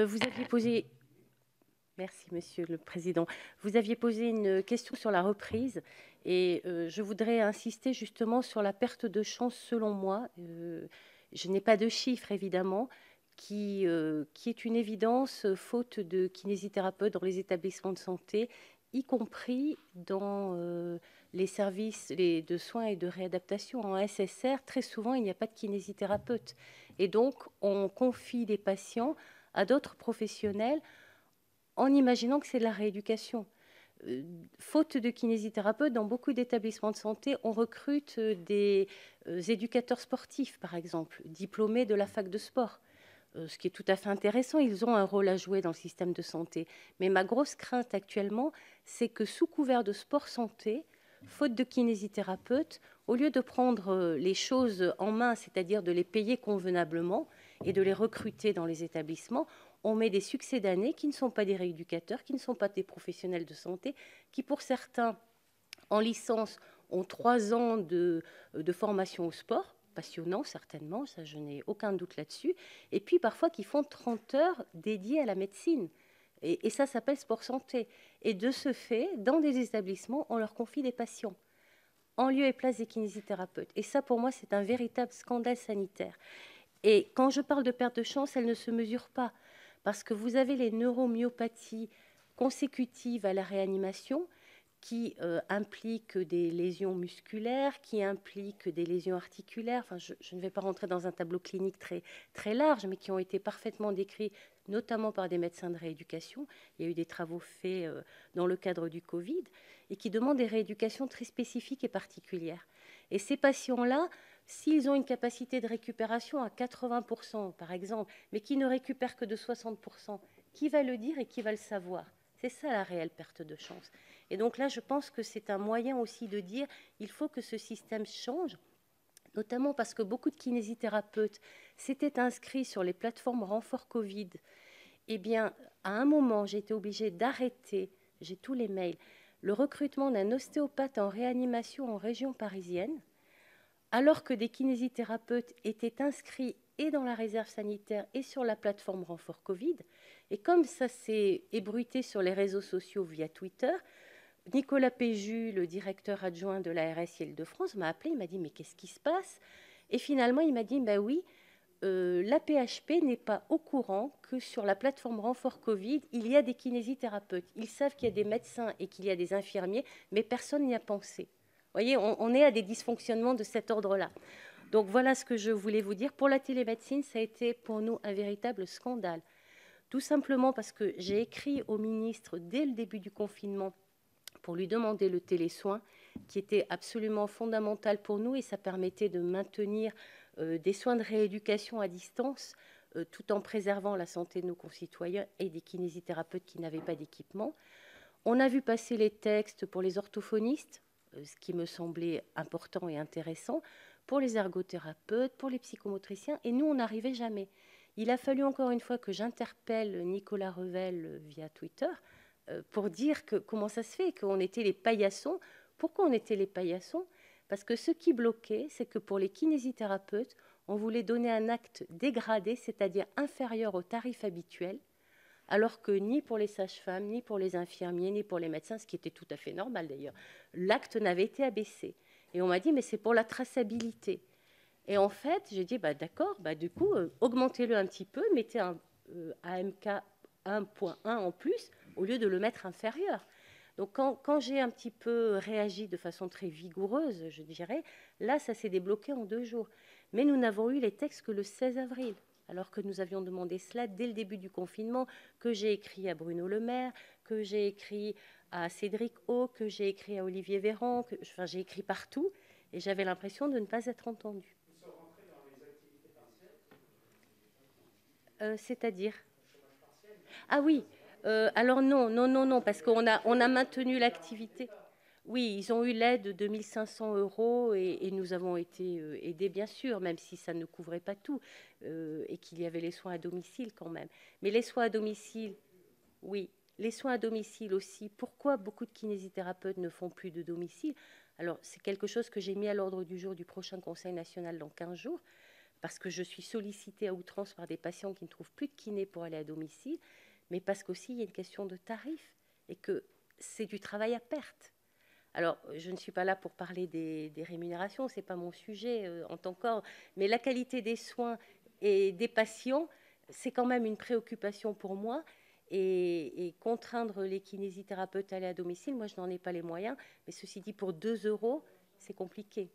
Vous aviez posé... Merci, Monsieur le Président. Vous aviez posé une question sur la reprise et je voudrais insister justement sur la perte de chance selon moi. Je n'ai pas de chiffres, évidemment, qui est une évidence, faute de kinésithérapeutes dans les établissements de santé, y compris dans les services de soins et de réadaptation. En SSR, très souvent, il n'y a pas de kinésithérapeute. Et donc, on confie des patients à d'autres professionnels en imaginant que c'est de la rééducation. Faute de kinésithérapeutes, dans beaucoup d'établissements de santé, on recrute des éducateurs sportifs, par exemple, diplômés de la fac de sport, ce qui est tout à fait intéressant. Ils ont un rôle à jouer dans le système de santé. Mais ma grosse crainte actuellement, c'est que sous couvert de sport santé, faute de kinésithérapeutes, au lieu de prendre les choses en main, c'est-à-dire de les payer convenablement et de les recruter dans les établissements, on met des succédanés qui ne sont pas des rééducateurs, qui ne sont pas des professionnels de santé, qui pour certains, en licence, ont 3 ans de formation au sport, passionnant certainement, ça je n'ai aucun doute là-dessus, et puis parfois qui font 30 heures dédiées à la médecine. Et ça s'appelle sport santé. Et de ce fait, dans des établissements, on leur confie des patients, en lieu et place des kinésithérapeutes. Et ça, pour moi, c'est un véritable scandale sanitaire. Et quand je parle de perte de chance, elle ne se mesure pas. Parce que vous avez les neuromyopathies consécutives à la réanimation qui impliquent des lésions musculaires, qui impliquent des lésions articulaires. Enfin, je ne vais pas rentrer dans un tableau clinique très, très large, mais qui ont été parfaitement décrits, notamment par des médecins de rééducation. Il y a eu des travaux faits dans le cadre du Covid et qui demandent des rééducations très spécifiques et particulières. Et ces patients-là, s'ils ont une capacité de récupération à 80%, par exemple, mais qui ne récupèrent que de 60%, qui va le dire et qui va le savoir? C'est ça la réelle perte de chance. Et donc là, je pense que c'est un moyen aussi de dire il faut que ce système change, notamment parce que beaucoup de kinésithérapeutes s'étaient inscrits sur les plateformes renfort Covid. Eh bien, à un moment, j'ai été obligée d'arrêter, j'ai tous les mails, le recrutement d'un ostéopathe en réanimation en région parisienne, alors que des kinésithérapeutes étaient inscrits et dans la réserve sanitaire et sur la plateforme renfort Covid. Et comme ça s'est ébruité sur les réseaux sociaux via Twitter, Nicolas Péju, le directeur adjoint de l'ARS Île-de-France, m'a appelé, il m'a dit « mais qu'est-ce qui se passe ?» Et finalement, il m'a dit « ben oui, la PHP n'est pas au courant que sur la plateforme renfort Covid, il y a des kinésithérapeutes. Ils savent qu'il y a des médecins et qu'il y a des infirmiers, mais personne n'y a pensé. » Vous voyez, on est à des dysfonctionnements de cet ordre-là. Donc voilà ce que je voulais vous dire. Pour la télémédecine, ça a été pour nous un véritable scandale. Tout simplement parce que j'ai écrit au ministre dès le début du confinement pour lui demander le télésoin, qui était absolument fondamental pour nous, et ça permettait de maintenir des soins de rééducation à distance, tout en préservant la santé de nos concitoyens et des kinésithérapeutes qui n'avaient pas d'équipement. On a vu passer les textes pour les orthophonistes, ce qui me semblait important et intéressant, pour les ergothérapeutes, pour les psychomotriciens, et nous, on n'arrivait jamais. Il a fallu encore une fois que j'interpelle Nicolas Revel via Twitter pour dire que comment ça se fait qu'on était les paillassons. Pourquoi on était les paillassons? Parce que ce qui bloquait, c'est que pour les kinésithérapeutes, on voulait donner un acte dégradé, c'est-à-dire inférieur au tarif habituel, alors que ni pour les sages-femmes, ni pour les infirmiers, ni pour les médecins, ce qui était tout à fait normal d'ailleurs, l'acte n'avait été abaissé. Et on m'a dit, mais c'est pour la traçabilité. Et en fait, j'ai dit, bah, d'accord, bah, du coup, augmentez-le un petit peu, mettez un AMK 1.1 en plus, au lieu de le mettre inférieur. Donc quand j'ai un petit peu réagi de façon très vigoureuse, je dirais, là, ça s'est débloqué en 2 jours. Mais nous n'avons eu les textes que le 16 avril, alors que nous avions demandé cela dès le début du confinement, que j'ai écrit à Bruno Le Maire, que j'ai écrit à Cédric O, que j'ai écrit à Olivier Véran, enfin, j'ai écrit partout, et j'avais l'impression de ne pas être entendue. C'est-à-dire? Ah oui, alors non, non, non, non, parce on a maintenu l'activité. Oui, ils ont eu l'aide de 1 500 € et nous avons été aidés, bien sûr, même si ça ne couvrait pas tout et qu'il y avait les soins à domicile quand même. Mais les soins à domicile, oui, les soins à domicile aussi. Pourquoi beaucoup de kinésithérapeutes ne font plus de domicile? Alors, c'est quelque chose que j'ai mis à l'ordre du jour du prochain Conseil national dans 15 jours, parce que je suis sollicitée à outrance par des patients qui ne trouvent plus de kiné pour aller à domicile, mais parce qu'aussi il y a une question de tarif et que c'est du travail à perte. Alors, je ne suis pas là pour parler des rémunérations, ce n'est pas mon sujet en tant qu'or, mais la qualité des soins et des patients, c'est quand même une préoccupation pour moi. Et contraindre les kinésithérapeutes à aller à domicile, moi, je n'en ai pas les moyens. Mais ceci dit, pour 2 euros, c'est compliqué.